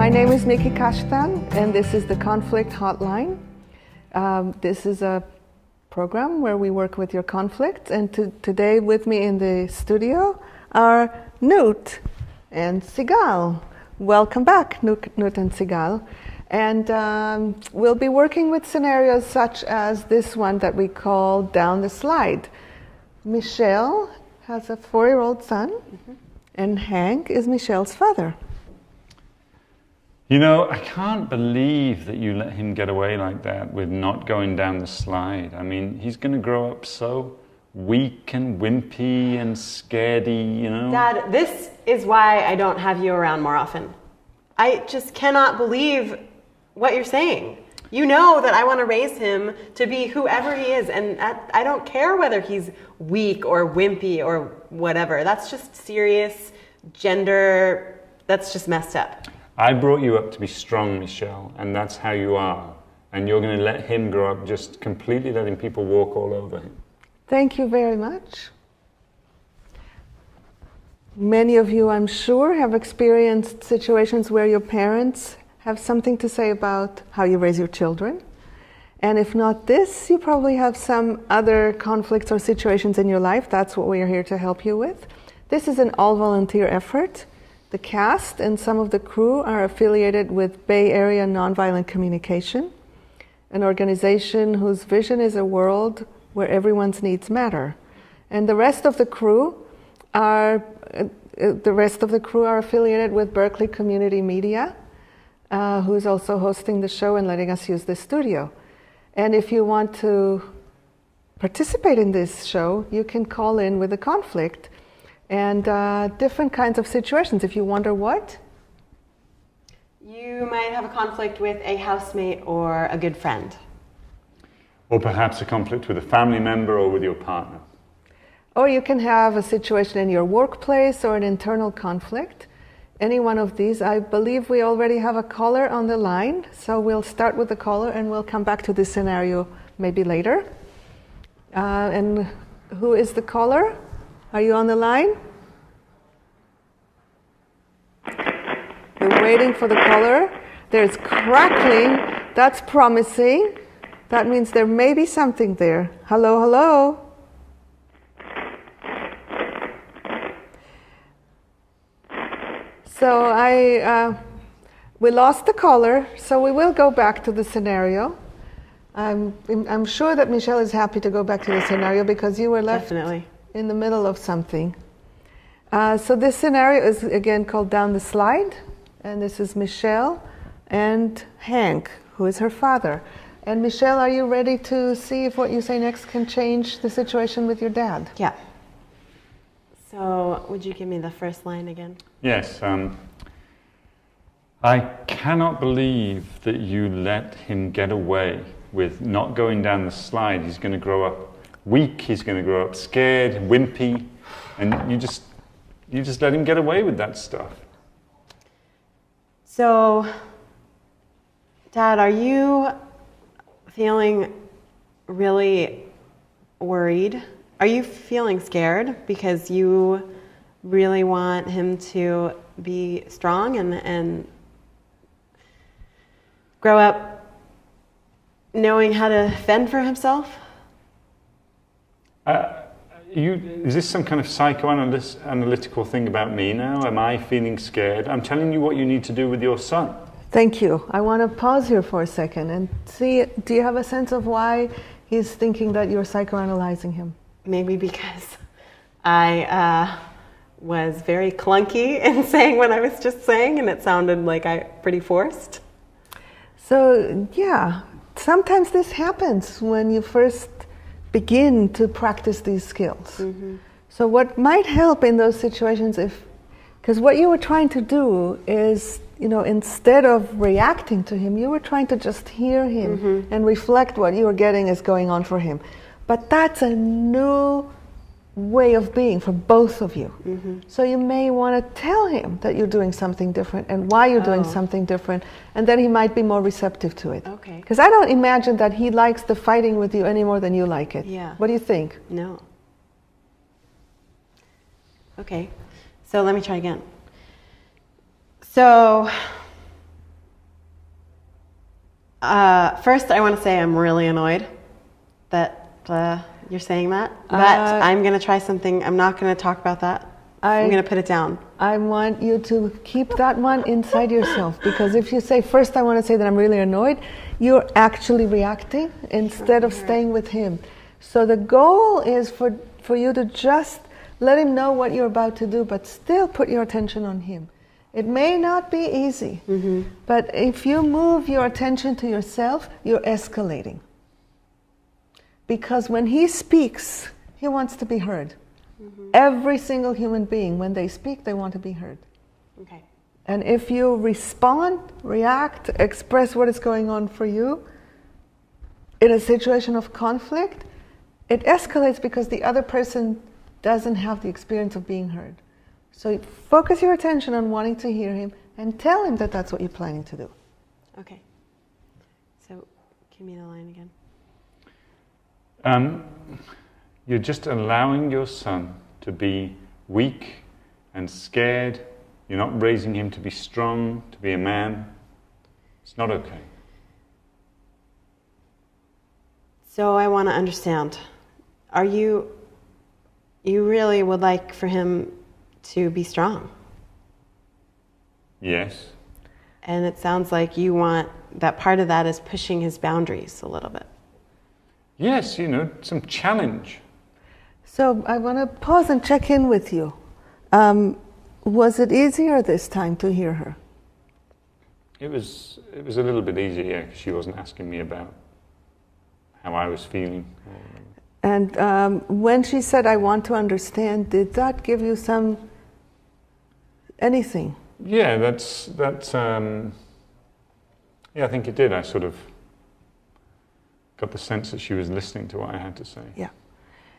My name is Nikki Kashtan, and this is the Conflict Hotline. This is a program where we work with your conflicts, and today with me in the studio are Knut and Sigal. Welcome back, Knut and Sigal. And we'll be working with scenarios such as this one that we call Down the Slide. Michelle has a 4-year-old son, and Hank is Michelle's father. You know, I can't believe that you let him get away like that with not going down the slide. I mean, he's going to grow up so weak and wimpy and scaredy, you know? Dad, this is why I don't have you around more often. I just cannot believe what you're saying. You know that I want to raise him to be whoever he is, and I don't care whether he's weak or wimpy or whatever. That's just serious gender, that's just messed up. I brought you up to be strong, Michelle, and that's how you are. And you're going to let him grow up just completely letting people walk all over him. Thank you very much. Many of you, I'm sure, have experienced situations where your parents have something to say about how you raise your children. And if not this, you probably have some other conflicts or situations in your life. That's what we are here to help you with. This is an all-volunteer effort. The cast and some of the crew are affiliated with Bay Area Nonviolent Communication, an organization whose vision is a world where everyone's needs matter. And the rest of the crew are affiliated with Berkeley Community Media, who's also hosting the show and letting us use the studio. And if you want to participate in this show, you can call in with a conflict and different kinds of situations. If you wonder what? You might have a conflict with a housemate or a good friend. Or perhaps a conflict with a family member or with your partner. Or you can have a situation in your workplace or an internal conflict. Any one of these. I believe we already have a caller on the line, so we'll start with the caller and we'll come back to this scenario maybe later. And who is the caller? Are you on the line? We're waiting for the caller. There's crackling. That's promising. That means there may be something there. Hello, hello. So we lost the caller, so we will go back to the scenario. I'm sure that Michelle is happy to go back to the scenario because you were left Definitely in the middle of something. So this scenario is again called Down the Slide, and this is Michelle and Hank, who is her father. And Michelle, are you ready to see if what you say next can change the situation with your dad? Yeah. So would you give me the first line again? Yes. I cannot believe that you let him get away with not going down the slide. He's going to grow up weak, he's going to grow up scared, wimpy, and you just let him get away with that stuff. So, Dad, are you feeling really worried? Are you feeling scared because you really want him to be strong and grow up knowing how to fend for himself? Is this some kind of psychoanalytical thing about me now? Am I feeling scared? I'm telling you what you need to do with your son. Thank you. I want to pause here for a second and see, do you have a sense of why he's thinking that you're psychoanalyzing him? Maybe because I was very clunky in saying what I was just saying, and it sounded like pretty forced. So, yeah, sometimes this happens when you first begin to practice these skills. Mm-hmm. So what might help in those situations, because what you were trying to do is, instead of reacting to him, you were trying to just hear him and reflect what you were getting is going on for him. But that's a new way of being for both of you. Mm-hmm. So you may want to tell him that you're doing something different and why you're doing something different, and then he might be more receptive to it. Okay. Because I don't imagine that he likes the fighting with you any more than you like it. Yeah. What do you think? No. Okay. So let me try again. So First, I want to say I'm really annoyed that you're saying that. But I'm going to try something. I'm not going to talk about that. I'm going to put it down. I want you to keep that one inside yourself, because if you say, first I want to say that I'm really annoyed, you're actually reacting instead of staying with him. So the goal is for you to just let him know what you're about to do, but still put your attention on him. It may not be easy, but if you move your attention to yourself, you're escalating. Because when he speaks, he wants to be heard. Every single human being, when they speak, they want to be heard. Okay. And if you respond, react, express what is going on for you in a situation of conflict, it escalates because the other person doesn't have the experience of being heard. So focus your attention on wanting to hear him and tell him that that's what you're planning to do. Okay. So give me the line again. You're just allowing your son to be weak and scared. You're not raising him to be strong, to be a man. It's not okay. So I want to understand. You really would like for him to be strong? Yes. And it sounds like you want that part of that is pushing his boundaries a little bit. Yes, some challenge. So I want to pause and check in with you. Was it easier this time to hear her? It was a little bit easier, yeah, because she wasn't asking me about how I was feeling. And when she said, I want to understand, did that give you anything? Yeah, that's yeah, I think it did. I sort of got the sense that she was listening to what I had to say. Yeah.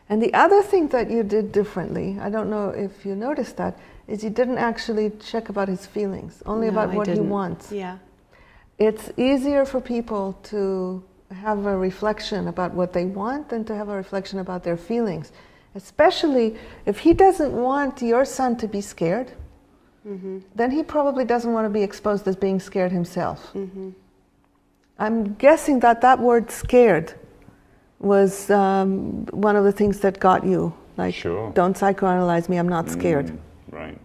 And the other thing that you did differently, I don't know if you noticed that, is you didn't actually check about his feelings, only about what he wants. Yeah. It's easier for people to have a reflection about what they want than to have a reflection about their feelings. Especially if he doesn't want your son to be scared, then he probably doesn't want to be exposed as being scared himself. I'm guessing that word scared was one of the things that got you. Like, sure. Don't psychoanalyze me, I'm not scared. Right.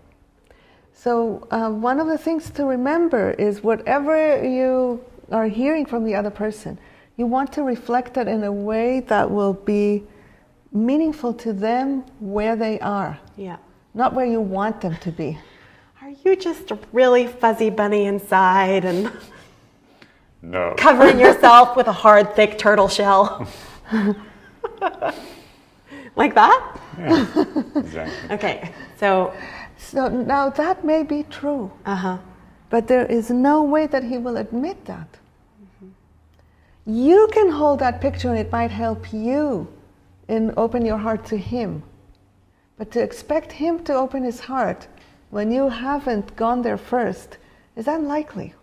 So one of the things to remember is whatever you are hearing from the other person, you want to reflect it in a way that will be meaningful to them where they are. Yeah. Not where you want them to be. Are you just a really fuzzy bunny inside and No. covering yourself with a hard, thick turtle shell? Like that? Yeah, exactly. Okay, so now that may be true, but there is no way that he will admit that. You can hold that picture and it might help you in open your heart to him. But to expect him to open his heart when you haven't gone there first is unlikely.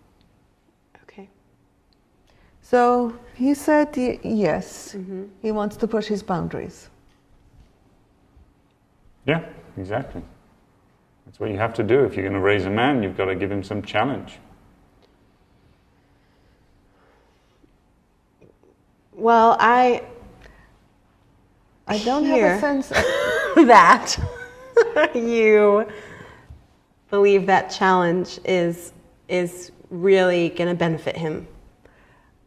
okay. So he said yes, he wants to push his boundaries. Yeah, exactly. That's what you have to do. If you're going to raise a man, you've got to give him some challenge. Well, I don't have a sense of that you believe that challenge is really going to benefit him.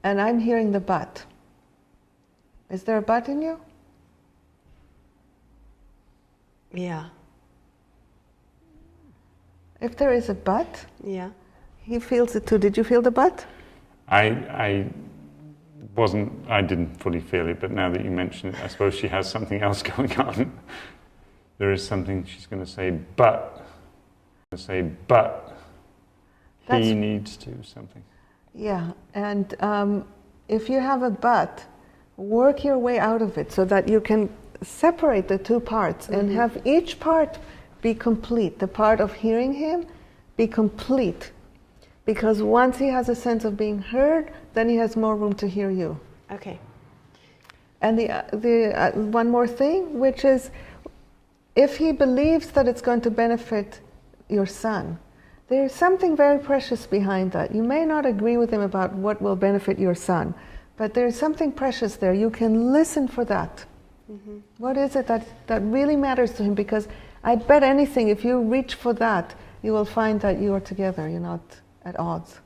And I'm hearing the but. Is there a but in you? Yeah. If there is a but, Yeah. he feels it too. Did you feel the but? I didn't fully feel it, but now that you mention it, I suppose she has something else going on. There is something she's going to say, but he needs to something. Yeah, and if you have a but, work your way out of it so that you can separate the two parts and have each part be complete. The part of hearing him be complete. Because once he has a sense of being heard, then he has more room to hear you. Okay. And the one more thing, which is, if he believes that it's going to benefit your son, There's something very precious behind that. You may not agree with him about what will benefit your son, but there's something precious there. You can listen for that. What is it that really matters to him? Because I bet anything, if you reach for that, you will find that you are together, you're not at odds.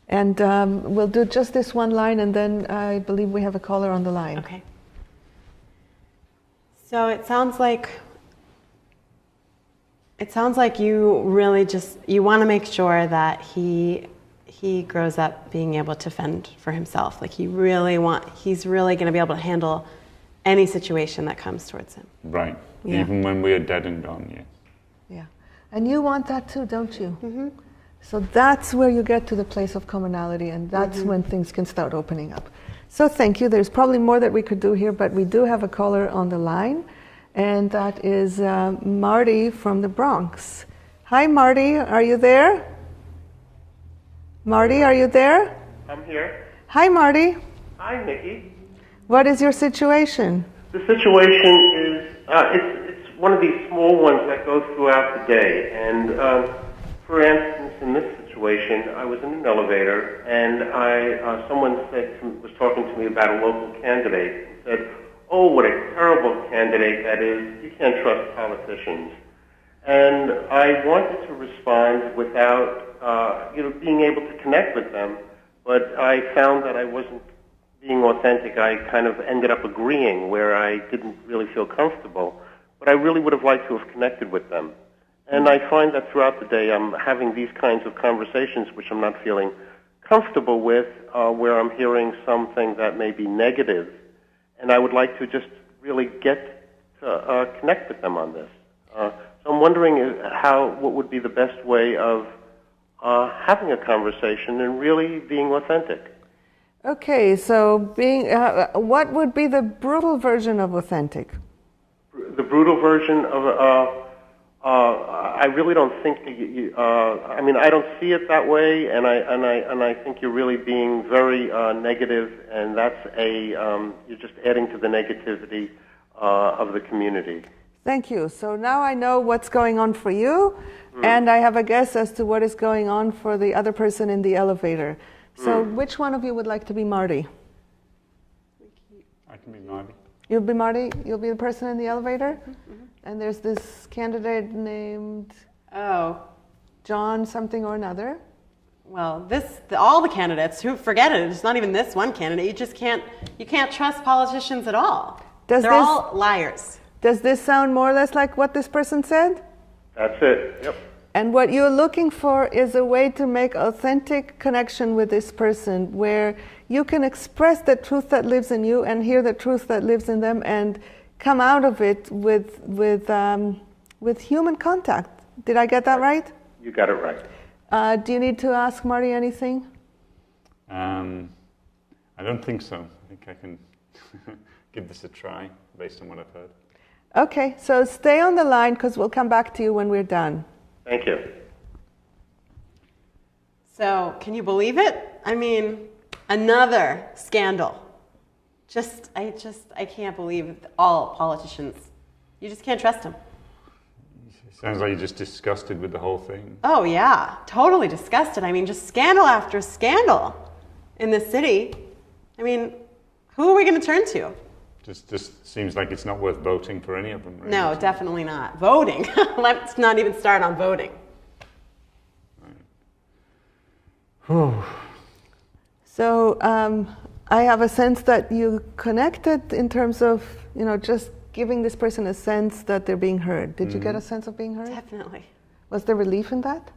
And we'll do just this one line, and then I believe we have a caller on the line. Okay. So it sounds like you really you want to make sure that he grows up being able to fend for himself. Like he's really going to be able to handle any situation that comes towards him. Right. Yeah. Even when we are dead and gone, yes. Yeah. And you want that too, don't you? So that's where you get to the place of commonality, and that's when things can start opening up. So thank you. There's probably more that we could do here, but we do have a caller on the line, and that is Marty from the Bronx. Hi, Marty. Are you there? Marty, are you there? I'm here. Hi, Marty. Hi, Nikki. What is your situation? The situation is, it's one of these small ones that goes throughout the day. And for instance, in this situation, I was in an elevator, and someone was talking to me about a local candidate, and said, "Oh, what a terrible candidate that is. You can't trust politicians." And I wanted to respond without, being able to connect with them, but I found that I wasn't being authentic. I kind of ended up agreeing where I didn't really feel comfortable, but I really would have liked to have connected with them. And I find that throughout the day I'm having these kinds of conversations which I'm not feeling comfortable with, where I'm hearing something that may be negative, and I would like to just really get to connect with them on this. So I'm wondering what would be the best way of having a conversation and really being authentic. Okay, so what would be the brutal version of authentic? The brutal version of I really don't think I mean, I don't see it that way, and I think you're really being very negative, and that's you're just adding to the negativity of the community. Thank you. So now I know what's going on for you, and I have a guess as to what is going on for the other person in the elevator. So which one of you would like to be Marty? I can be Marty. You'll be Marty? You'll be the person in the elevator? And there's this candidate named John something or another. Well, all the candidates, forget it. It's not even this one candidate. You can't trust politicians at all. They're all liars. Does this sound more or less like what this person said? That's it. Yep. And what you're looking for is a way to make authentic connection with this person, where you can express the truth that lives in you and hear the truth that lives in them, and come out of it with human contact. Did I get that right? You got it right. Do you need to ask Marty anything? I don't think so. I think I can give this a try based on what I've heard. Okay, so stay on the line, because we'll come back to you when we're done. Thank you. So, can you believe it? I mean, another scandal. I can't believe all politicians. You just can't trust them. Sounds like you're just disgusted with the whole thing. Oh yeah, totally disgusted. I mean, just scandal after scandal in this city. I mean, who are we going to turn to? Just seems like it's not worth voting for any of them. Really. No, definitely not. Voting. Let's not even start on voting. Right. So I have a sense that you connected in terms of, just giving this person a sense that they're being heard. Did you get a sense of being heard? Definitely. Was there relief in that?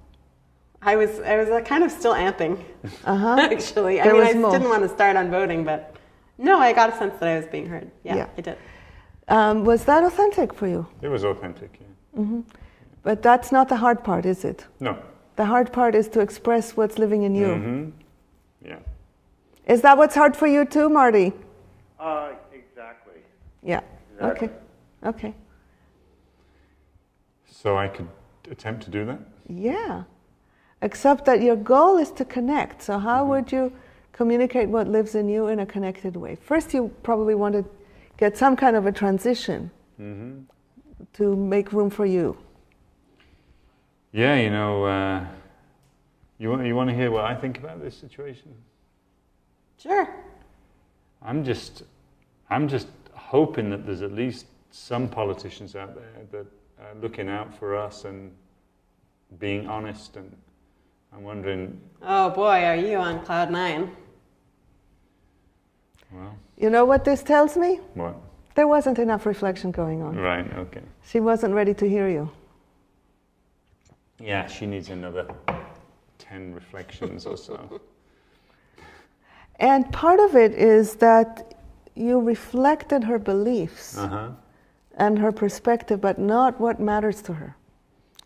I was kind of still amping, actually. I didn't want to start on voting, but no, I got a sense that I was being heard. Yeah. I did. Was that authentic for you? It was authentic, yeah. Mm-hmm. But that's not the hard part, is it? No. The hard part is to express what's living in you. Mm-hmm. Yeah. Is that what's hard for you too, Marty? Exactly. Yeah. Exactly. Okay. So I could attempt to do that? Yeah. Except that your goal is to connect. So how would you communicate what lives in you in a connected way? First, you probably want to get some kind of a transition to make room for you. Yeah, you want to hear what I think about this situation? Sure. I'm just hoping that there's at least some politicians out there that are looking out for us and being honest, and I'm wondering... Oh boy, are you on cloud nine? Well... You know what this tells me? What? There wasn't enough reflection going on. Right, okay. She wasn't ready to hear you. Yeah, she needs another 10 reflections or so. And part of it is that you reflected her beliefs and her perspective, but not what matters to her.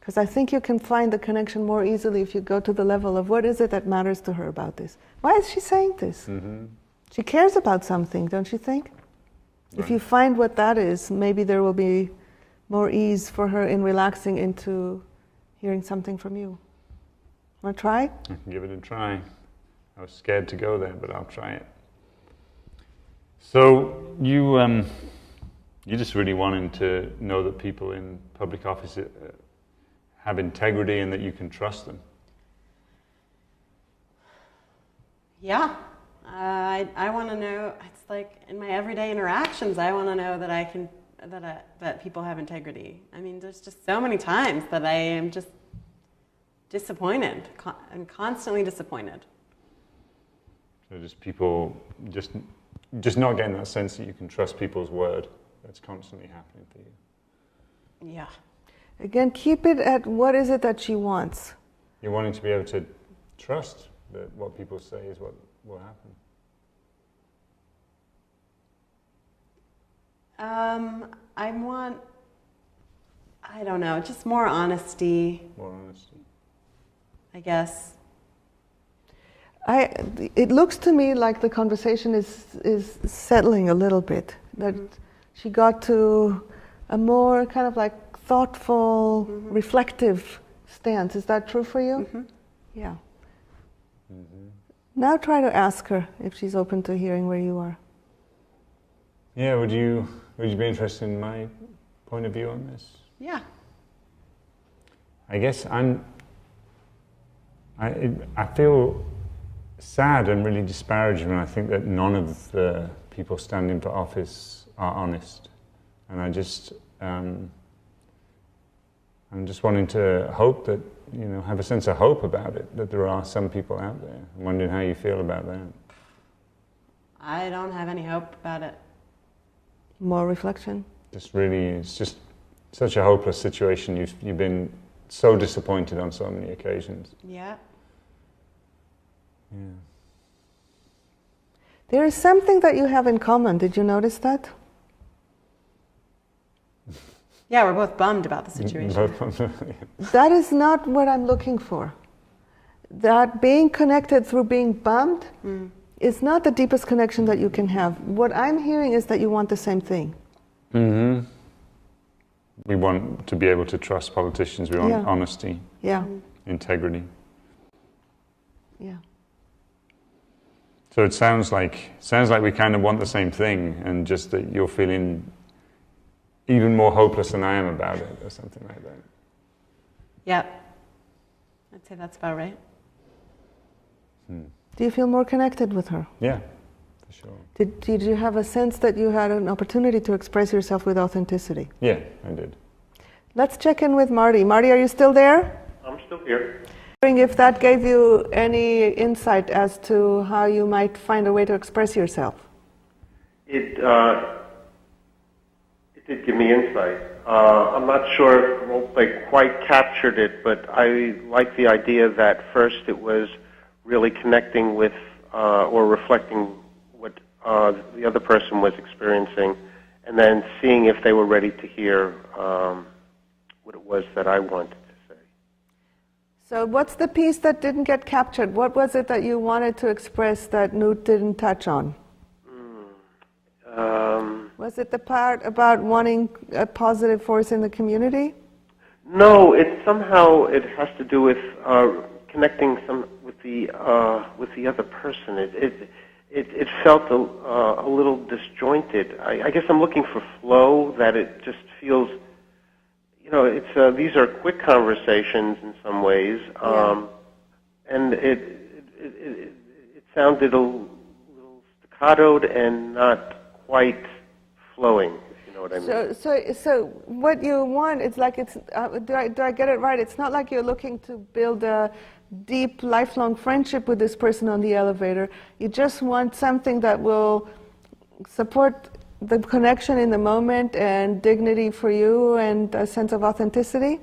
Because I think you can find the connection more easily if you go to the level of what is it that matters to her about this. Why is she saying this? Mm-hmm. She cares about something, don't you think? Right. If you find what that is, maybe there will be more ease for her in relaxing into hearing something from you. Want to try? I can give it a try. I was scared to go there, but I'll try it. So you just really wanting to know that people in public office have integrity and that you can trust them. Yeah, I want to know. It's like in my everyday interactions, I want to know that I can that people have integrity. I mean, there's just so many times that I am just disappointed and constantly disappointed. So just people just not getting that sense that you can trust people's word. That's constantly happening for you. Yeah. Again, keep it at what is it that she wants. You're wanting to be able to trust that what people say is what will happen. I don't know, just more honesty. More honesty. I guess. It looks to me like the conversation is settling a little bit. That she got to a more kind of like thoughtful, reflective stance. Is that true for you? Mm-hmm. Yeah. Mm-hmm. Now try to ask her if she's open to hearing where you are. Yeah, would you be interested in my point of view on this? Yeah. I guess I feel sad and really disparaging when I think that none of the people standing for office are honest. And I'm just wanting to hope that, have a sense of hope about it, that there are some people out there. I'm wondering how you feel about that. I don't have any hope about it. More reflection? It's just such a hopeless situation. You've been so disappointed on so many occasions. Yeah. Yeah. There is something that you have in common. Did you notice that? Yeah, we're both bummed about the situation. That is not what I'm looking for. That being connected through being bummed is not the deepest connection that you can have. What I'm hearing is that you want the same thing. Mm-hmm. We want to be able to trust politicians. We want honesty, integrity. Yeah. So it sounds like we kind of want the same thing, and just that you're feeling even more hopeless than I am about it, or something like that. Yeah, I'd say that's about right. Do you feel more connected with her? Yeah, for sure. Did you have a sense that you had an opportunity to express yourself with authenticity? Yeah, I did. Let's check in with Marty. Marty, are you still there? I'm still here. If that gave you any insight as to how you might find a way to express yourself. It did give me insight. I'm not sure if roleplay quite captured it, but I like the idea that first it was really connecting with or reflecting what the other person was experiencing, and then seeing if they were ready to hear what it was that I wanted to say. So what's the piece that didn't get captured? What was it that you wanted to express that Newt didn't touch on? Was it the part about wanting a positive force in the community? No, it has to do with connecting with the other person. It felt a little disjointed. I guess I'm looking for flow. That it just feels, these are quick conversations in some ways, and it sounded a little staccatoed and not quite flowing, if you know what I mean. So what you want, it's like it's. Do I get it right? It's not like you're looking to build a deep, lifelong friendship with this person on the elevator. You just want something that will support the connection in the moment and dignity for you and a sense of authenticity?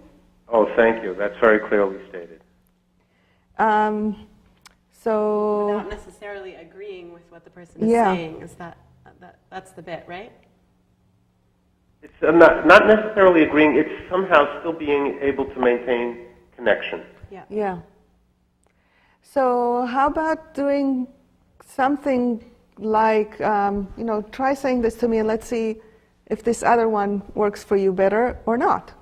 Oh, thank you. That's very clearly stated. Without necessarily agreeing with what the person is saying, that's the bit, right? It's not necessarily agreeing. It's somehow still being able to maintain connection. Yeah. So how about doing something like, try saying this to me and let's see if this other one works for you better or not.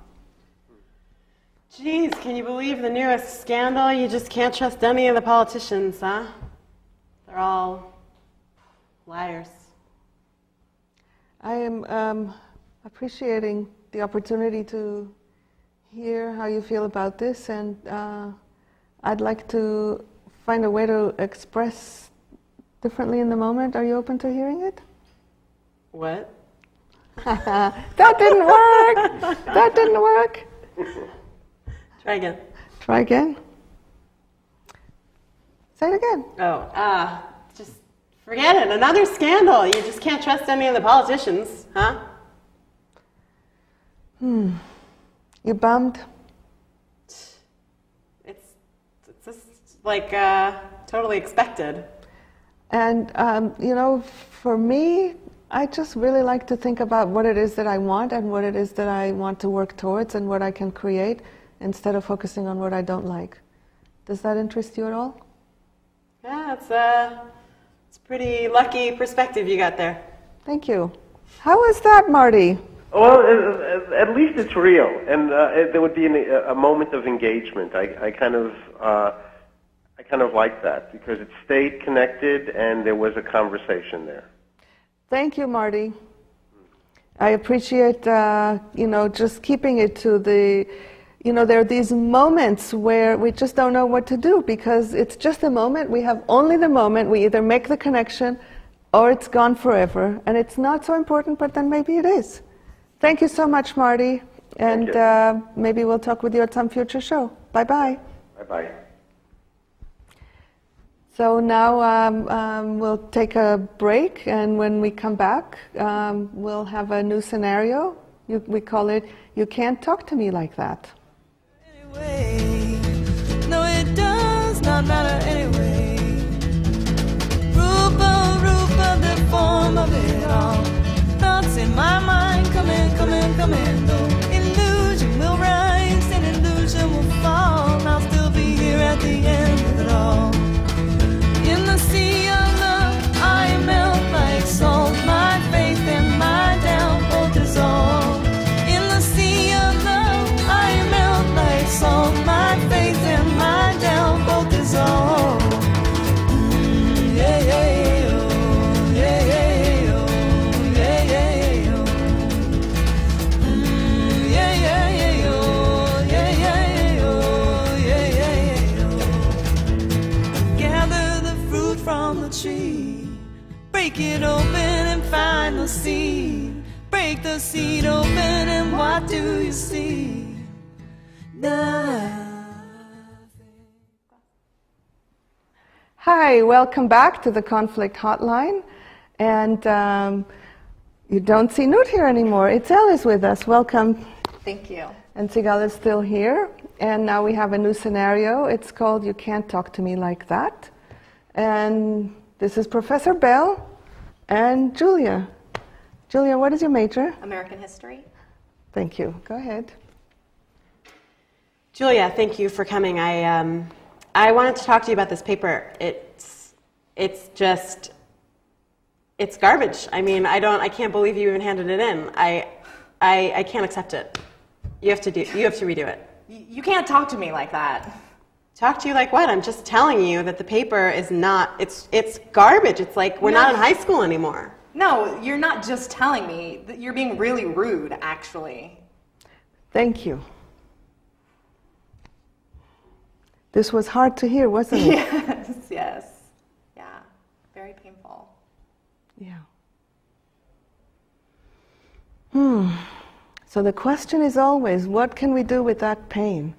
Jeez, can you believe the newest scandal? You just can't trust any of the politicians, huh? They're all liars. I am appreciating the opportunity to hear how you feel about this, and I'd like to find a way to express differently in the moment. Are you open to hearing it? What? That didn't work! That didn't work! Try again. Try again. Say it again. Just forget it. Another scandal. You just can't trust any of the politicians, huh? You bummed? It's just like totally expected. And, for me, I just really like to think about what it is that I want and what it is that I want to work towards and what I can create instead of focusing on what I don't like. Does that interest you at all? Yeah, it's a pretty lucky perspective you got there. Thank you. How was that, Marty? Well, at least it's real, and there would be a moment of engagement. I kind of like that because it stayed connected and there was a conversation there. Thank you, Marty. I appreciate, just keeping it to the, there are these moments where we just don't know what to do because it's just a moment. We have only the moment. We either make the connection or it's gone forever. And it's not so important, but then maybe it is. Thank you so much, Marty. And maybe we'll talk with you at some future show. Bye-bye. Bye-bye. So now we'll take a break, and when we come back, we'll have a new scenario. We call it, You Can't Talk to Me Like That. Anyway, no, it does not matter anyway. Rupa, the form of it all. Thoughts in my mind, come in, no. Illusion will rise and illusion will fall. I'll still be here at the end of it all. In the sea of love, I melt like salt. My faith and my doubt both dissolve. In the sea of love, I melt like salt. My faith and my doubt both dissolve. Yeah, yeah, oh, yeah, yeah, oh, yeah, yeah, oh. Yeah, yeah, yeah, oh, yeah, yeah, oh, yeah, yeah, oh. Gather the fruit from the tree, break it open and find the seed. Break the seed open and what do you see? Nothing. Hi, welcome back to the Conflict Hotline. And you don't see Newt here anymore. Itzel is with us. Welcome. Thank you. And Sigal is still here. And now we have a new scenario. It's called You Can't Talk to Me Like That. And this is Professor Bell and Julia. Julia, what is your major? American history. Thank you. Go ahead. Julia, thank you for coming. I wanted to talk to you about this paper. It's garbage. I mean, I can't believe you even handed it in. I can't accept it. You have to redo it. You can't talk to me like that. Talk to you like what? I'm just telling you that the paper is not, it's garbage. It's like we're not in high school anymore. No, you're not just telling me. You're being really rude, actually. Thank you. This was hard to hear, wasn't it? Yes, yes. Yeah, very painful. Yeah. So the question is always, what can we do with that pain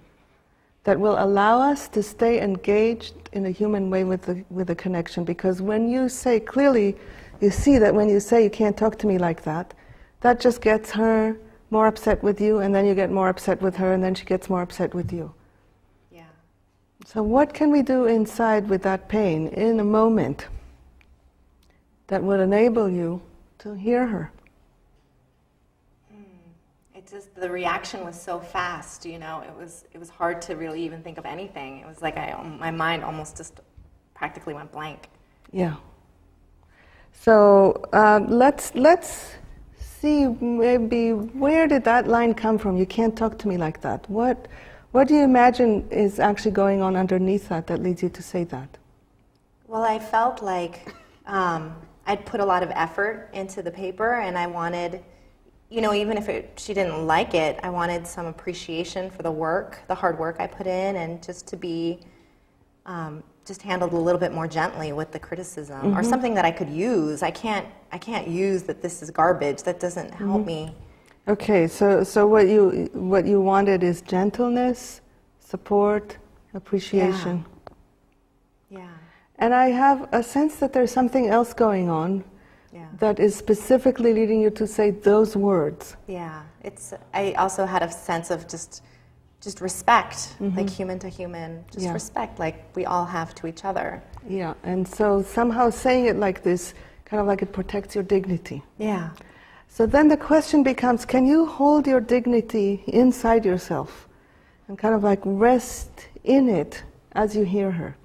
that will allow us to stay engaged in a human way with the connection? Because when you say clearly, you see that when you say you can't talk to me like that, that just gets her more upset with you, and then you get more upset with her, and then she gets more upset with you. Yeah. So what can we do inside with that pain in a moment that would enable you to hear her? It just, the reaction was so fast, you know, it was hard to really even think of anything. It was like my mind almost just practically went blank. Yeah. So let's see, maybe where did that line come from? You can't talk to me like that. What do you imagine is actually going on underneath that leads you to say that? Well, I felt like I'd put a lot of effort into the paper, and I wanted, you know, even if she didn't like it, I wanted some appreciation for the work, the hard work I put in, and just to be just handled a little bit more gently with the criticism, or something that I could use. I can't use that this is garbage. That doesn't help me. Okay, so what you wanted is gentleness, support, appreciation. Yeah. And I have a sense that there's something else going on that is specifically leading you to say those words. Yeah. I also had a sense of just respect, like human to human, just respect, like we all have to each other. Yeah, and so somehow saying it like this, kind of like it protects your dignity. Yeah. So then the question becomes, can you hold your dignity inside yourself and kind of like rest in it as you hear her?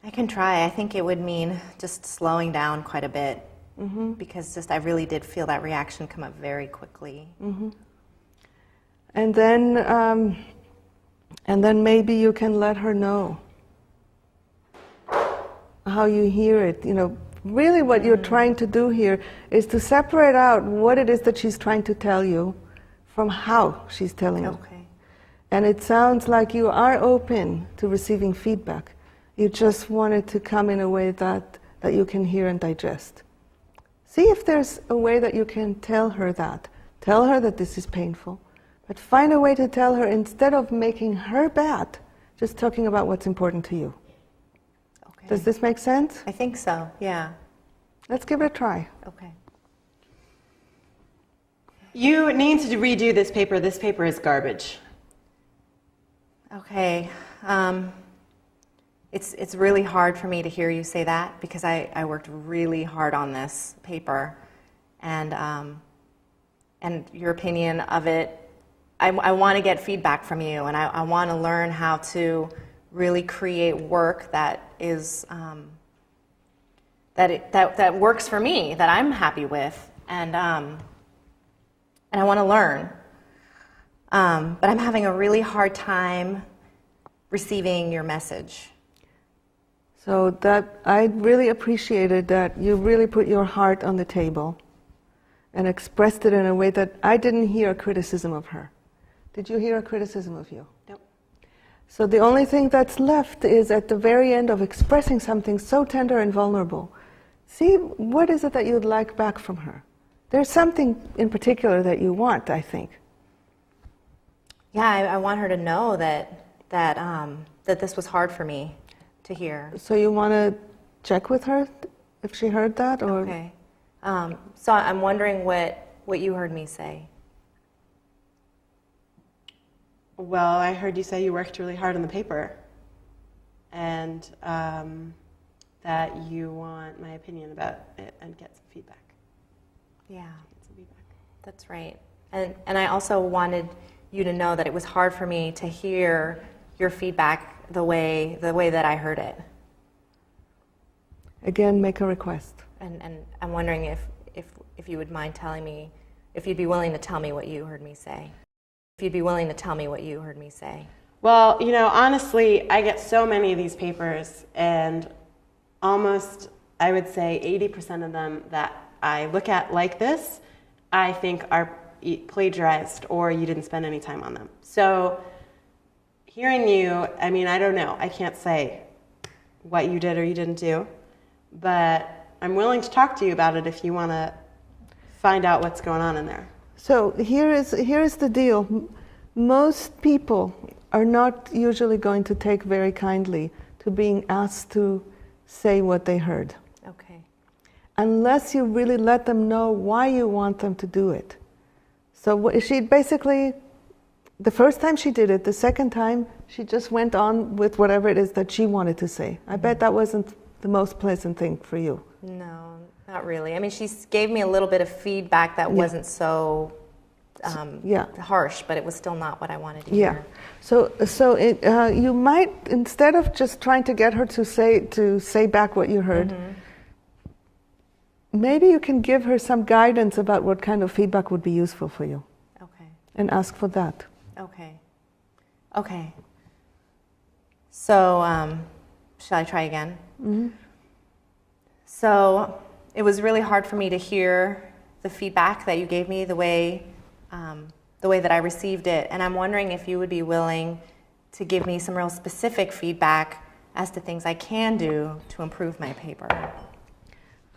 I can try. I think it would mean just slowing down quite a bit, because I really did feel that reaction come up very quickly. And then maybe you can let her know how you hear it. You know, really what you're trying to do here is to separate out what it is that she's trying to tell you from how she's telling you. Okay. And it sounds like you are open to receiving feedback. You just want it to come in a way that you can hear and digest. See if there's a way that you can tell her that. Tell her that this is painful. But find a way to tell her, instead of making her bad, just talking about what's important to you. Okay. Does this make sense? I think so, yeah. Let's give it a try. Okay. You need to redo this paper. This paper is garbage. Okay. It's really hard for me to hear you say that, because I worked really hard on this paper, and your opinion of it, I want to get feedback from you, and I want to learn how to really create work that is that works for me, that I'm happy with, and I want to learn. But I'm having a really hard time receiving your message. So that I really appreciated that you really put your heart on the table and expressed it in a way that I didn't hear a criticism of her. Did you hear a criticism of you? Nope. So the only thing that's left is at the very end of expressing something so tender and vulnerable, see what is it that you'd like back from her. There's something in particular that you want, I think. Yeah, I want her to know that this was hard for me to hear. So you want to check with her if she heard that, or? Okay. So I'm wondering what you heard me say. Well, I heard you say you worked really hard on the paper, and that you want my opinion about it and get some feedback. Yeah, Get some feedback. that's right. And I also wanted you to know that it was hard for me to hear your feedback the way that I heard it. Again, make a request. And I'm wondering if you would mind telling me, if you'd be willing to tell me what you heard me say. If you'd be willing to tell me what you heard me say. Well, you know, honestly, I get so many of these papers, and almost, I would say 80% of them that I look at like this, I think are plagiarized or you didn't spend any time on them. So hearing you, I mean, I don't know. I can't say what you did or you didn't do, but I'm willing to talk to you about it if you want to find out what's going on in there. So here is the deal. Most people are not usually going to take very kindly to being asked to say what they heard, Okay. unless you really let them know why you want them to do it. So she basically, the first time she did it, the second time she just went on with whatever it is that she wanted to say. I bet that wasn't the most pleasant thing for you. No, not really. I mean, she gave me a little bit of feedback that wasn't so harsh, but it was still not what I wanted to hear. So you might, instead of just trying to get her to say back what you heard, maybe you can give her some guidance about what kind of feedback would be useful for you. Okay. And ask for that. Okay. So, shall I try again? Mm-hmm. So, it was really hard for me to hear the feedback that you gave me, the way that I received it, and I'm wondering if you would be willing to give me some real specific feedback as to things I can do to improve my paper.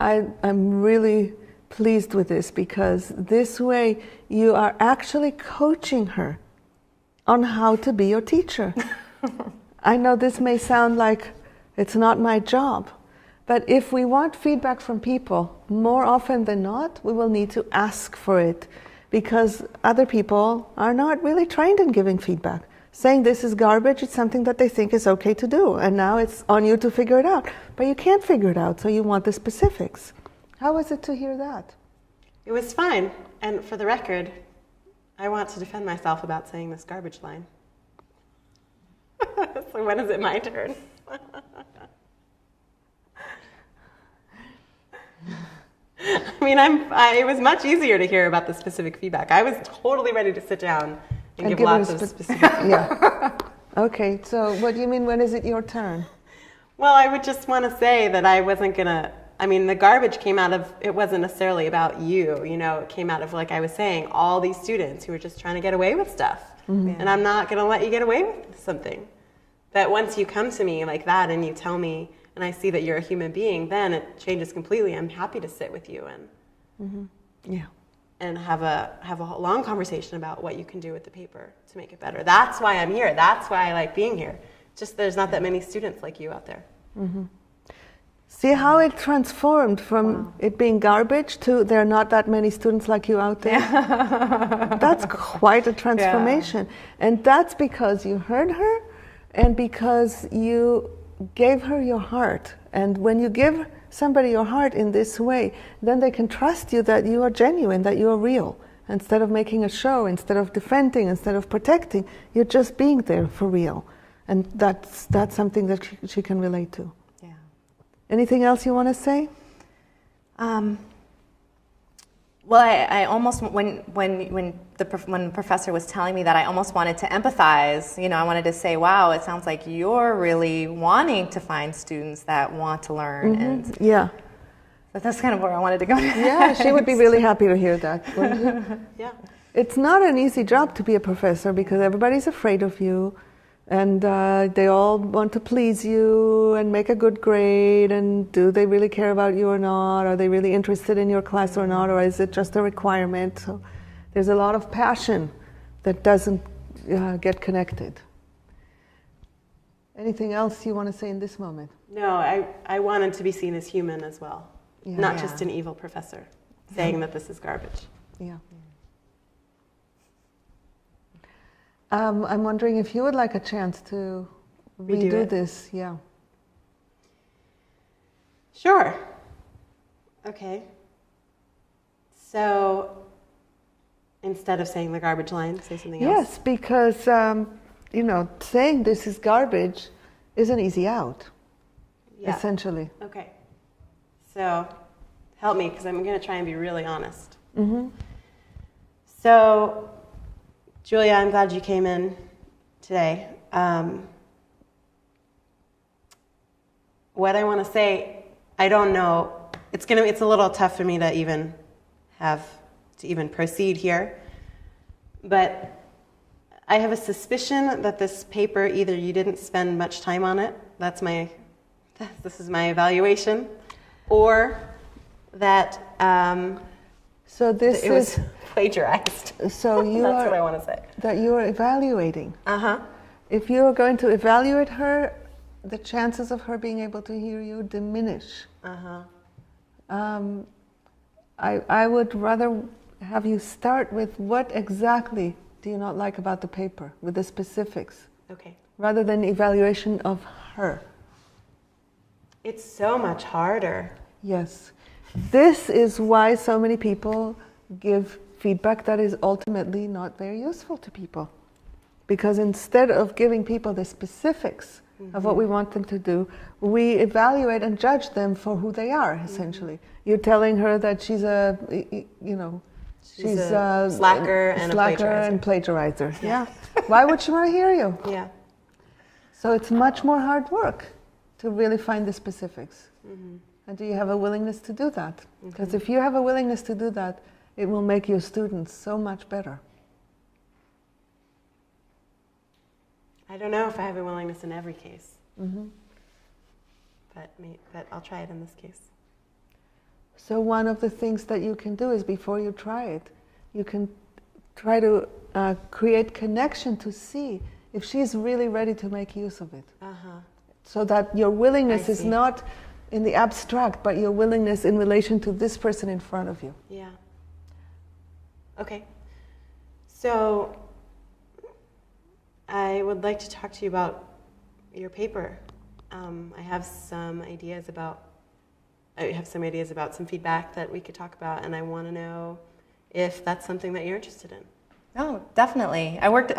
I'm really pleased with this, because this way you are actually coaching her on how to be your teacher. I know this may sound like it's not my job, but if we want feedback from people, more often than not, we will need to ask for it, because other people are not really trained in giving feedback. Saying this is garbage is something that they think is okay to do, and now it's on you to figure it out. But you can't figure it out, so you want the specifics. How was it to hear that? It was fine. And for the record, I want to defend myself about saying this garbage line. So when is it my turn? I mean, it was much easier to hear about the specific feedback. I was totally ready to sit down and give lots of specific Yeah. Okay, so what do you mean, when is it your turn? Well, I would just want to say that I wasn't going to, I mean, the garbage came out of, it wasn't necessarily about you, it came out of, like I was saying, all these students who were just trying to get away with stuff. Mm-hmm. And I'm not going to let you get away with something. But once you come to me like that and you tell me, and I see that you're a human being, then it changes completely. I'm happy to sit with you and have a long conversation about what you can do with the paper to make it better. That's why I'm here. That's why I like being here. Just there's not that many students like you out there. Mm-hmm. See how it transformed from it being garbage to there are not that many students like you out there? Yeah. That's quite a transformation. Yeah. And that's because you heard her and because you gave her your heart. And when you give somebody your heart in this way, then they can trust you that you are genuine, that you are real. Instead of making a show, instead of defending, instead of protecting, you're just being there for real. And that's something that she can relate to. Yeah. Anything else you want to say? Well, I almost, when the professor was telling me that, I almost wanted to empathize. I wanted to say, wow, it sounds like you're really wanting to find students that want to learn. Mm-hmm. And yeah. But that's kind of where I wanted to go next. Yeah, she would be really happy to hear that, wouldn't you? Yeah. It's not an easy job to be a professor because everybody's afraid of you. And they all want to please you and make a good grade, and do they really care about you or not? Are they really interested in your class or not? Or is it just a requirement? So there's a lot of passion that doesn't get connected. Anything else you want to say in this moment? No, I wanted to be seen as human as well. Yeah. Not just an evil professor saying that this is garbage. Yeah. I'm wondering if you would like a chance to redo this. Yeah. Sure. Okay. So instead of saying the garbage line, say something else? Yes, because, saying this is garbage is an easy out, essentially. Okay. So help me, because I'm going to try and be really honest. Mm-hmm. So, Julia, I'm glad you came in today. What I want to say, I don't know. It's a little tough for me to even proceed here, but I have a suspicion that this paper, either you didn't spend much time on it, this is my evaluation, or that So this it was is plagiarized. so you That's are what I want to say. that you are evaluating. Uh-huh. If you are going to evaluate her, the chances of her being able to hear you diminish. Uh-huh. I would rather have you start with what exactly do you not like about the paper, with the specifics, Okay. rather than evaluation of her. It's so much harder. Yes. This is why so many people give feedback that is ultimately not very useful to people. Because instead of giving people the specifics of what we want them to do, we evaluate and judge them for who they are, essentially. You're telling her that she's she's a slacker and a plagiarizer. Yeah. Why would she want to hear you? Yeah. So it's much more hard work to really find the specifics. And do you have a willingness to do that? Because if you have a willingness to do that, it will make your students so much better. I don't know if I have a willingness in every case. But I'll try it in this case. So one of the things that you can do is before you try it, you can try to create connection to see if she's really ready to make use of it. So that your willingness is not in the abstract, but your willingness in relation to this person in front of you. Yeah. Okay. So I would like to talk to you about your paper. I have some ideas about some feedback that we could talk about, and I want to know if that's something that you're interested in. Oh, definitely. I worked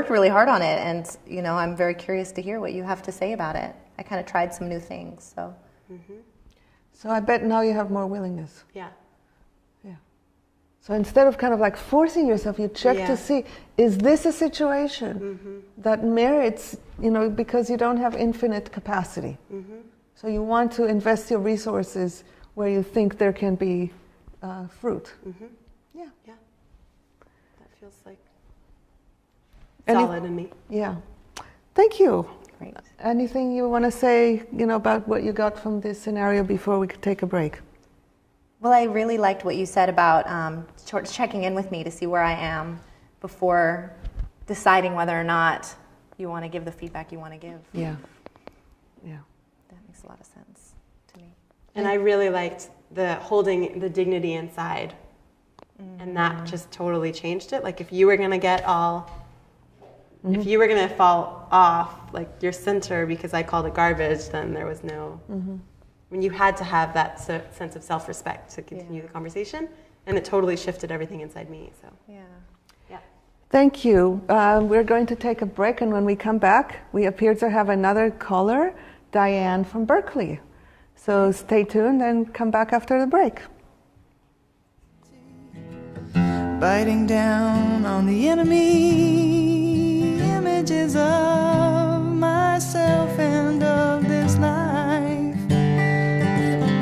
really hard on it, and I'm very curious to hear what you have to say about it. I kind of tried some new things, so. So I bet now you have more willingness. Yeah. So instead of kind of like forcing yourself, you check to see, is this a situation that merits, because you don't have infinite capacity. So you want to invest your resources where you think there can be fruit. Yeah. That feels like solid in me. Yeah. Thank you. Great. Anything you want to say, about what you got from this scenario before we could take a break? Well, I really liked what you said about checking in with me to see where I am before deciding whether or not you want to give the feedback you want to give. Yeah. That makes a lot of sense to me. And I really liked the holding the dignity inside. And that just totally changed it. Like if you were going to if you were going to fall off, like your center, because I called it garbage, then there was no... When you had to have that sense of self-respect to continue the conversation, and it totally shifted everything inside me. So yeah. Thank you. We're going to take a break, and when we come back, we appear to have another caller, Diane from Berkeley. So stay tuned and come back after the break. Biting down on the enemy, images of myself and of this life.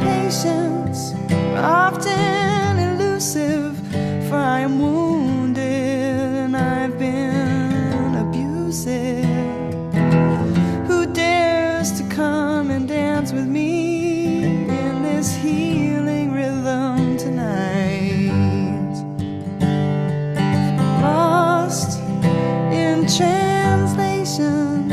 Patience, often elusive, for I am wounded and I've been abusive. Who dares to come and dance with me in this healing rhythm tonight? Lost in translation,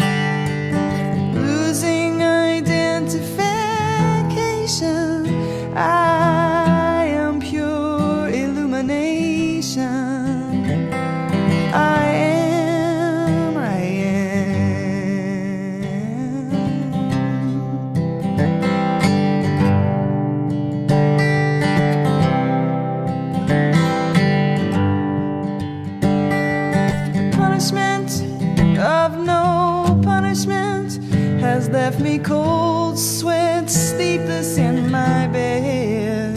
losing identification. I am pure illumination. I am. The punishment of no punishment has left me cold sweat, sleepless in my bed,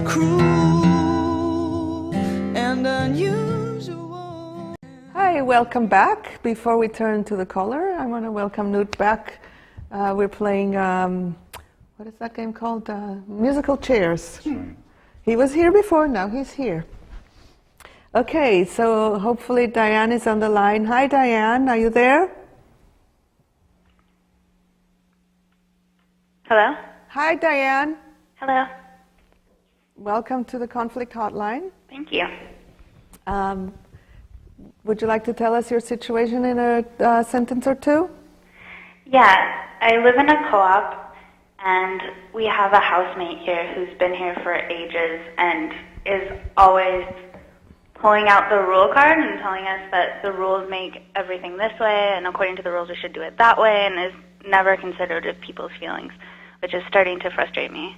cruel and unusual. Hi, welcome back. Before we turn to the caller, I want to welcome Knut back. We're playing, what is that game called? Musical Chairs. He was here before, now he's here. Okay, so hopefully Diane is on the line. Hi, Diane, are you there? Hello? Hi, Diane. Hello. Welcome to the Conflict Hotline. Thank you. Would you like to tell us your situation in a sentence or two? Yeah, I live in a co-op, and we have a housemate here who's been here for ages and is always pulling out the rule card and telling us that the rules make everything this way, and according to the rules we should do it that way, and is never considerate of people's feelings, which is starting to frustrate me.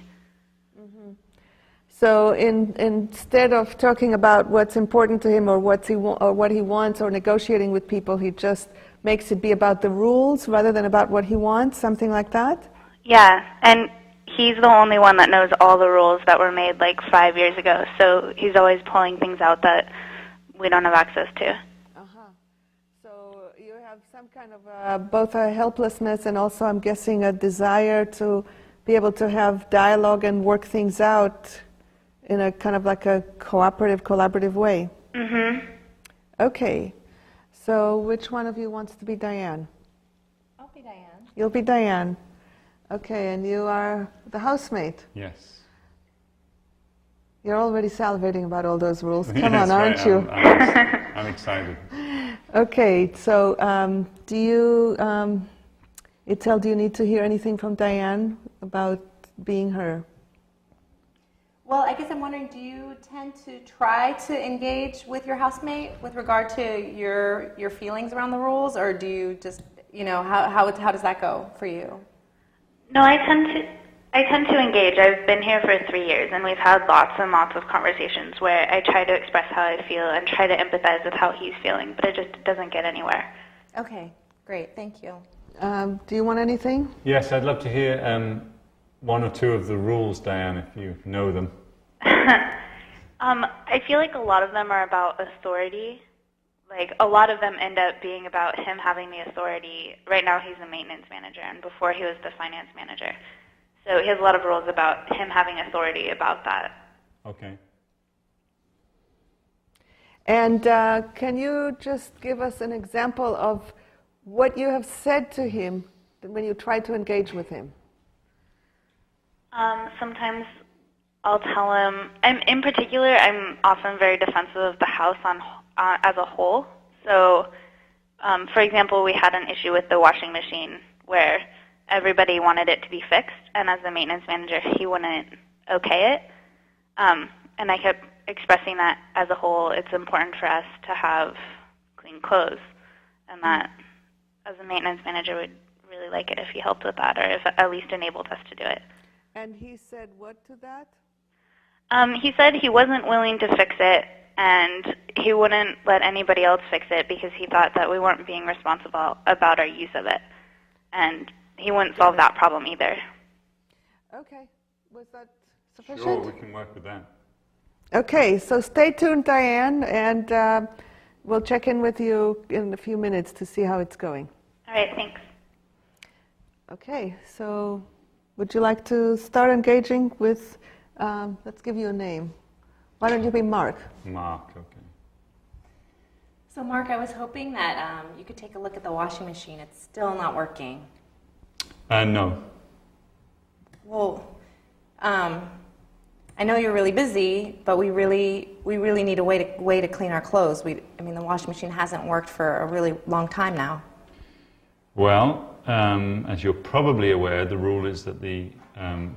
So instead of talking about what's important to him or what he wants or negotiating with people, he just makes it be about the rules rather than about what he wants, something like that? Yeah, and he's the only one that knows all the rules that were made like 5 years ago, so he's always pulling things out that we don't have access to. So you have some kind of both a helplessness and also, I'm guessing, a desire to be able to have dialogue and work things out in a kind of like a cooperative, collaborative way. Mm-hmm. Okay. So which one of you wants to be Diane? I'll be Diane. You'll be Diane. Okay, and you are the housemate. Yes. You're already salivating about all those rules. Come Yes, on, aren't right, you? I'm excited. Okay, so do you, Itzel, do you need to hear anything from Diane about being her? Well, I guess I'm wondering, do you tend to try to engage with your housemate with regard to your feelings around the rules, or do you just, how does that go for you? No, I tend to engage. I've been here for 3 years, and we've had lots and lots of conversations where I try to express how I feel and try to empathize with how he's feeling, but it just doesn't get anywhere. Okay, great, thank you. Do you want anything? Yes, I'd love to hear one or two of the rules, Diane, if you know them. I feel like a lot of them are about authority. Like, a lot of them end up being about him having the authority. Right now he's the maintenance manager, and before he was the finance manager. So he has a lot of rules about him having authority about that. Okay. And can you just give us an example of what you have said to him when you try to engage with him? Sometimes I'll tell him, in particular, I'm often very defensive of the house as a whole. So, for example, we had an issue with the washing machine where everybody wanted it to be fixed, and as the maintenance manager, he wouldn't okay it. And I kept expressing that as a whole, it's important for us to have clean clothes, and that as a maintenance manager would really like it if he helped with that, or if at least enabled us to do it. And he said what to that? He said he wasn't willing to fix it, and he wouldn't let anybody else fix it because he thought that we weren't being responsible about our use of it. And he wouldn't solve that problem either. Okay. Was that sufficient? Sure, we can work with that. Okay, so stay tuned, Diane, and we'll check in with you in a few minutes to see how it's going. All right, thanks. Okay, so would you like to start engaging with, let's give you a name. Why don't you be Mark? Mark, okay. So Mark, I was hoping that you could take a look at the washing machine. It's still not working. No. Well, I know you're really busy, but we really need a way to clean our clothes. The washing machine hasn't worked for a really long time now. Well, as you're probably aware, the rule is that the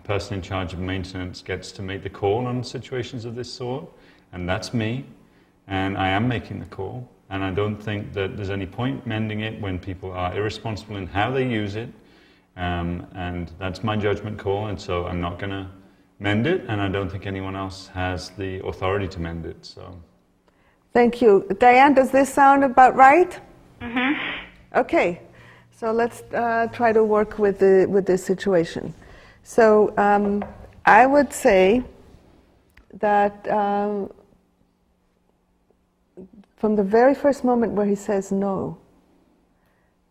person in charge of maintenance gets to make the call on situations of this sort, and that's me, and I am making the call, and I don't think that there's any point mending it when people are irresponsible in how they use it, and that's my judgment call, and so I'm not going to mend it, and I don't think anyone else has the authority to mend it. So, thank you. Diane, does this sound about right? Mm-hmm. Okay, so let's try to work with this situation. So I would say that from the very first moment where he says no,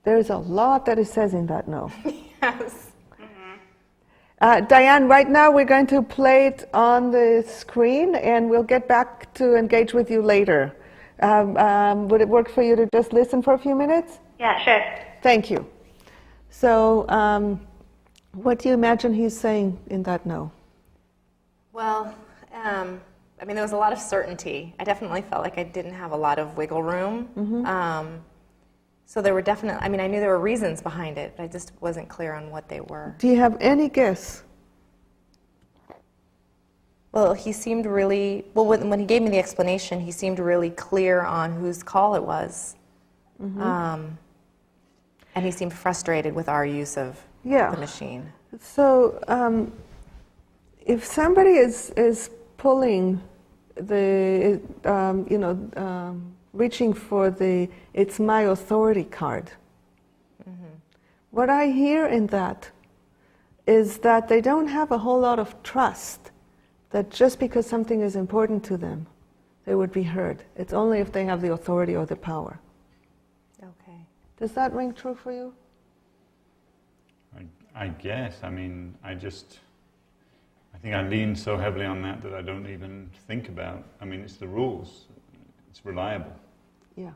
there's a lot that he says in that no. Yes. Diane, right now we're going to play it on the screen, and we'll get back to engage with you later. Would it work for you to just listen for a few minutes? Yeah, sure. Thank you. So, what do you imagine he's saying in that no? Well, I mean, there was a lot of certainty. I definitely felt like I didn't have a lot of wiggle room. So there were definitely, I mean, I knew there were reasons behind it, but I just wasn't clear on what they were. Do you have any guess? Well, he seemed really, well, when he gave me the explanation, he seemed really clear on whose call it was. And he seemed frustrated with our use of the machine. So, if somebody is pulling the, reaching for the "it's my authority" card, what I hear in that is that they don't have a whole lot of trust that just because something is important to them, they would be heard. It's only if they have the authority or the power. Okay. Does that ring true for you? I guess. I mean, I think I lean so heavily on that I don't even think about. I mean, it's the rules. It's reliable. Yeah.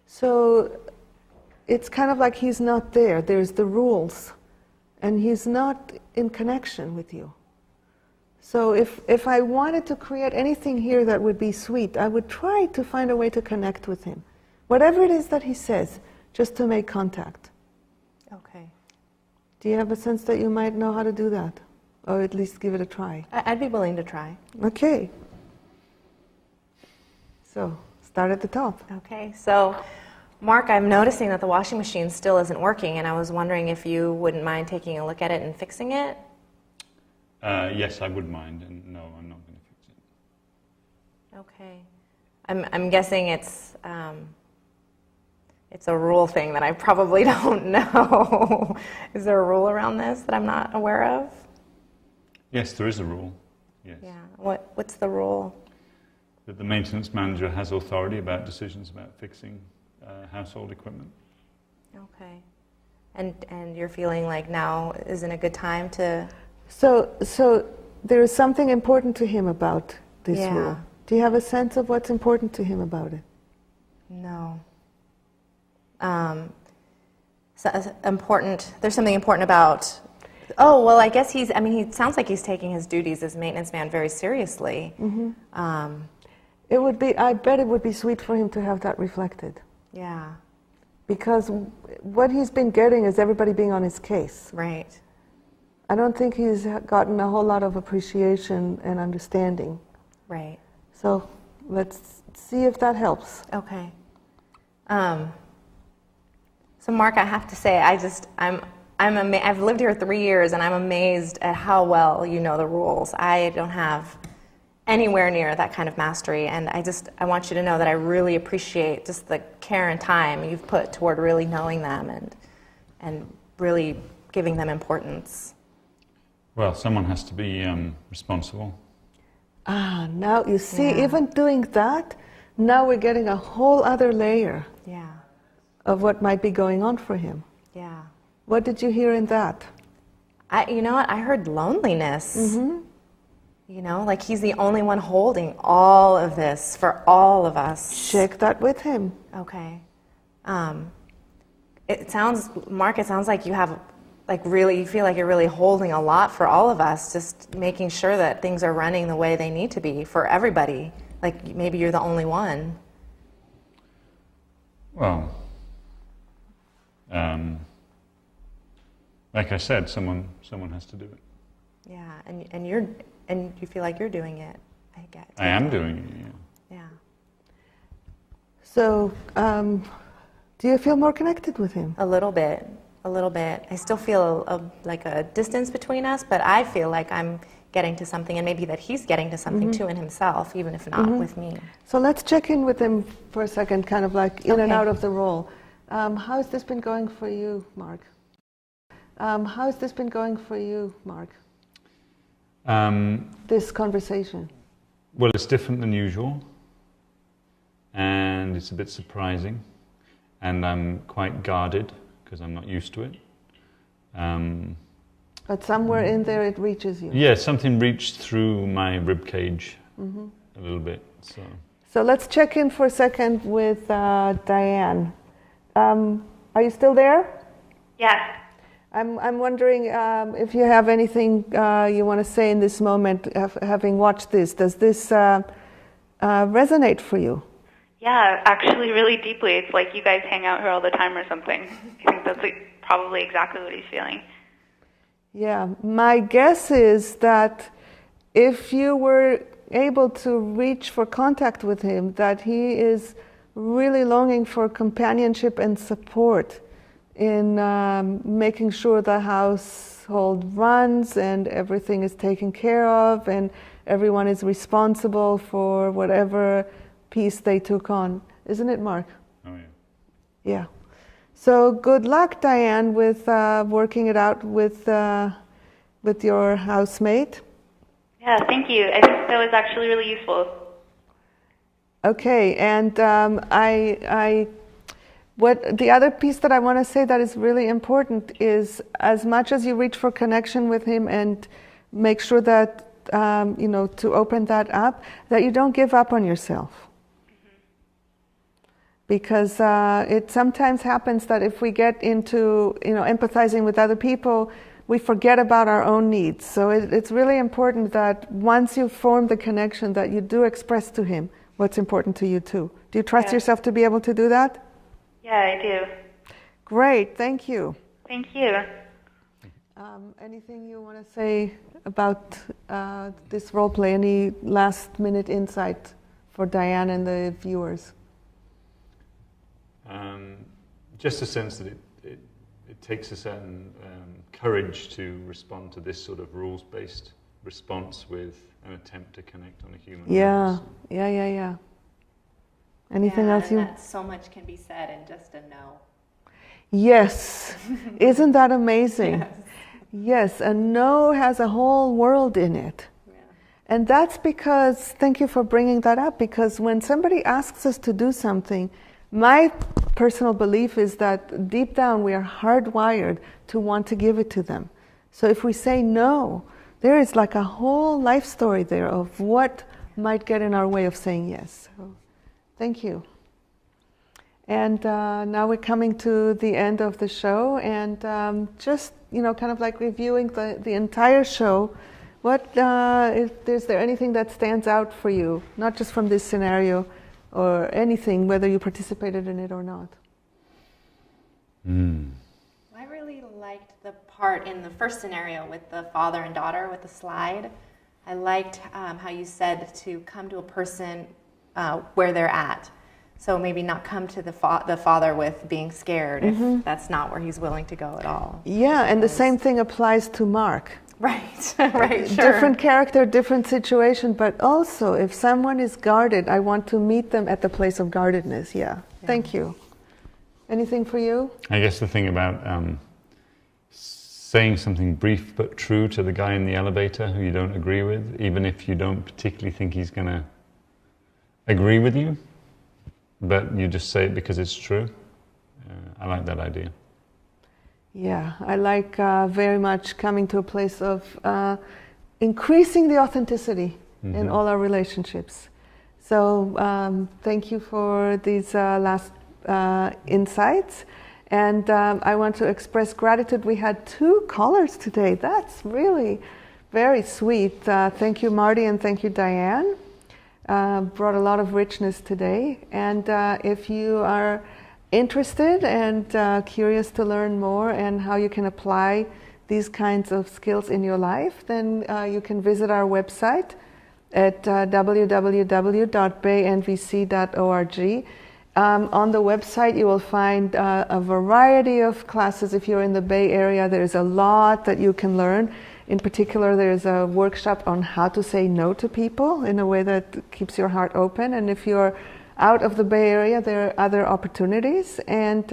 So it's kind of like he's not there. There's the rules, and he's not in connection with you. So if I wanted to create anything here that would be sweet, I would try to find a way to connect with him. Whatever it is that he says, just to make contact. Okay. Do you have a sense that you might know how to do that? Or at least give it a try? I'd be willing to try. Okay. So, start at the top. Okay, so Mark, I'm noticing that the washing machine still isn't working, and I was wondering if you wouldn't mind taking a look at it and fixing it? Yes, I would mind, and no, I'm not going to fix it. Okay. I'm guessing it's a rule thing that I probably don't know. Is there a rule around this that I'm not aware of? Yes, there is a rule. Yes. Yeah. What's the rule? That the maintenance manager has authority about decisions about fixing household equipment. Okay. And you're feeling like now isn't a good time to... So there is something important to him about this rule. Do you have a sense of what's important to him about it? No. There's something important about... Oh, well, I guess he sounds like he's taking his duties as maintenance man very seriously. I bet it would be sweet for him to have that reflected. Yeah. Because what he's been getting is everybody being on his case. Right. I don't think he's gotten a whole lot of appreciation and understanding. Right. So let's see if that helps. Okay. So Mark, I have to say, I've lived here 3 years, and I'm amazed at how well you know the rules. I don't have anywhere near that kind of mastery, and I want you to know that I really appreciate just the care and time you've put toward really knowing them and really giving them importance. Well, someone has to be responsible. Now you see, even doing that, now we're getting a whole other layer of what might be going on for him. Yeah. What did you hear in that? You know what? I heard loneliness. You know, like he's the only one holding all of this for all of us. Check that with him. Okay. Mark, it sounds like you have, you feel like you're really holding a lot for all of us, just making sure that things are running the way they need to be for everybody. Like maybe you're the only one. Well, like I said, someone has to do it. Yeah, and you feel like you're doing it. I get. I am doing it. Yeah. Yeah. So, do you feel more connected with him? A little bit. I still feel like a distance between us, but I feel like I'm getting to something, and maybe that he's getting to something too in himself, even if not with me. So let's check in with him for a second, kind of like in and out of the role. How has this been going for you, Mark? This conversation? Well, it's different than usual, and it's a bit surprising, and I'm quite guarded because I'm not used to it. But somewhere in there it reaches you. Yeah, something reached through my rib cage a little bit. So let's check in for a second with Diane. Are you still there? Yes. I'm wondering if you have anything you want to say in this moment, having watched this. Does this resonate for you? Yeah, actually really deeply. It's like you guys hang out here all the time or something. I think that's probably exactly what he's feeling. Yeah, my guess is that if you were able to reach for contact with him, that he is really longing for companionship and support in making sure the household runs and everything is taken care of and everyone is responsible for whatever piece they took on. Isn't it, Mark? Oh, yeah. Yeah. So good luck, Diane, with working it out with your housemate. Yeah, thank you. I think that was actually really useful. Okay, and what the other piece that I want to say that is really important is, as much as you reach for connection with him and make sure that to open that up, that you don't give up on yourself. Because it sometimes happens that if we get into empathizing with other people, we forget about our own needs. So it's really important that once you form the connection, that you do express to him what's important to you too. Do you trust yourself to be able to do that? Yeah, I do. Great, thank you. Thank you. Anything you want to say about this role play? Any last minute insight for Diane and the viewers? Just a sense that it takes a certain courage to respond to this sort of rules-based response with an attempt to connect on a human level. Yeah. Anything else and that so much can be said in just a no. Yes. Isn't that amazing? Yes, a no has a whole world in it. Yeah. And that's because, thank you for bringing that up, because when somebody asks us to do something, my personal belief is that deep down we are hardwired to want to give it to them. So if we say no, there is like a whole life story there of what might get in our way of saying yes. So, thank you. And now we're coming to the end of the show, and just kind of like reviewing the entire show. Is there anything that stands out for you, not just from this scenario, or anything, whether you participated in it or not? I really liked the part in the first scenario with the father and daughter with the slide. I liked how you said to come to a person where they're at. So maybe not come to the father with being scared if that's not where he's willing to go at all. Yeah, and the same thing applies to Mark. Right, right, sure. Different character, different situation, but also if someone is guarded, I want to meet them at the place of guardedness. Yeah. Thank you. Anything for you? I guess the thing about saying something brief but true to the guy in the elevator who you don't agree with, even if you don't particularly think he's going to agree with you, but you just say it because it's true. I like that idea. Yeah, I like very much coming to a place of increasing the authenticity in all our relationships. So thank you for these last insights. And I want to express gratitude. We had 2 callers today. That's really very sweet. Thank you, Marty, and thank you, Diane. Brought a lot of richness today. And if you are interested and curious to learn more and how you can apply these kinds of skills in your life, then you can visit our website at www.baynvc.org. On the website you will find a variety of classes. If you're in the Bay Area, there's a lot that you can learn. In particular, there's a workshop on how to say no to people in a way that keeps your heart open. And if you're out of the Bay Area, there are other opportunities, and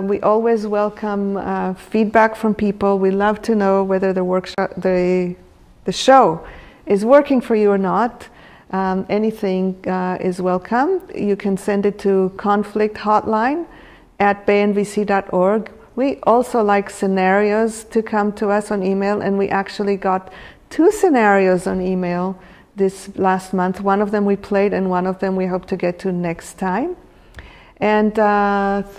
we always welcome feedback from people. We love to know whether the show is working for you or not. Anything is welcome. You can send it to conflicthotline@baynvc.org. We also like scenarios to come to us on email, and we actually got 2 scenarios on email this last month. One of them we played, and one of them we hope to get to next time. And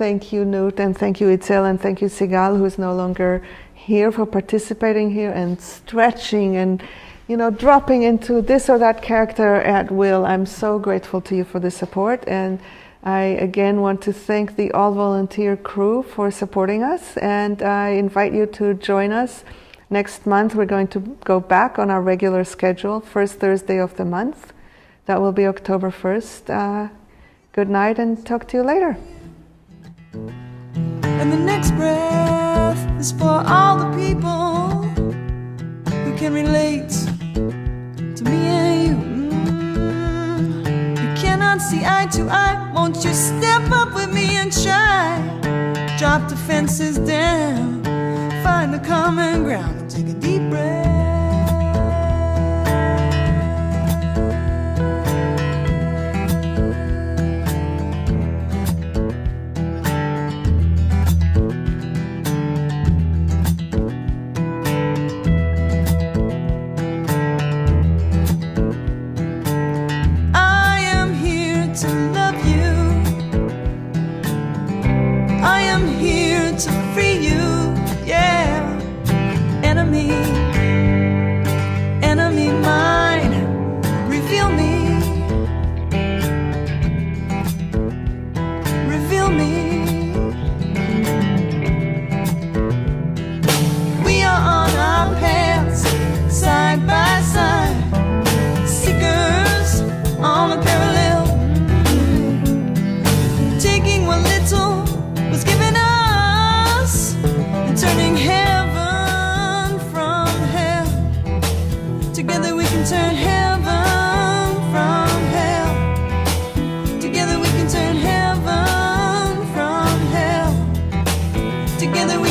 thank you, Newt, and thank you, Itzel, and thank you, Sigal, who is no longer here, for participating here and stretching and, you know, dropping into this or that character at will. I'm so grateful to you for the support, and I again want to thank the all-volunteer crew for supporting us, and I invite you to join us. Next month we're going to go back on our regular schedule, first Thursday of the month. That will be October 1st. Good night, and talk to you later. And the next breath is for all the people who can relate to me and you. You cannot see eye to eye. Won't you step up with me and try? Drop the fences down, find the common ground, and take a deep breath. To free you, yeah. Enemy, enemy mine, reveal me, reveal me. We are on our paths, side by side, seekers on a parallel, taking what little was given us, turning heaven from hell. Together we can turn heaven from hell. Together we can turn heaven from hell. Together we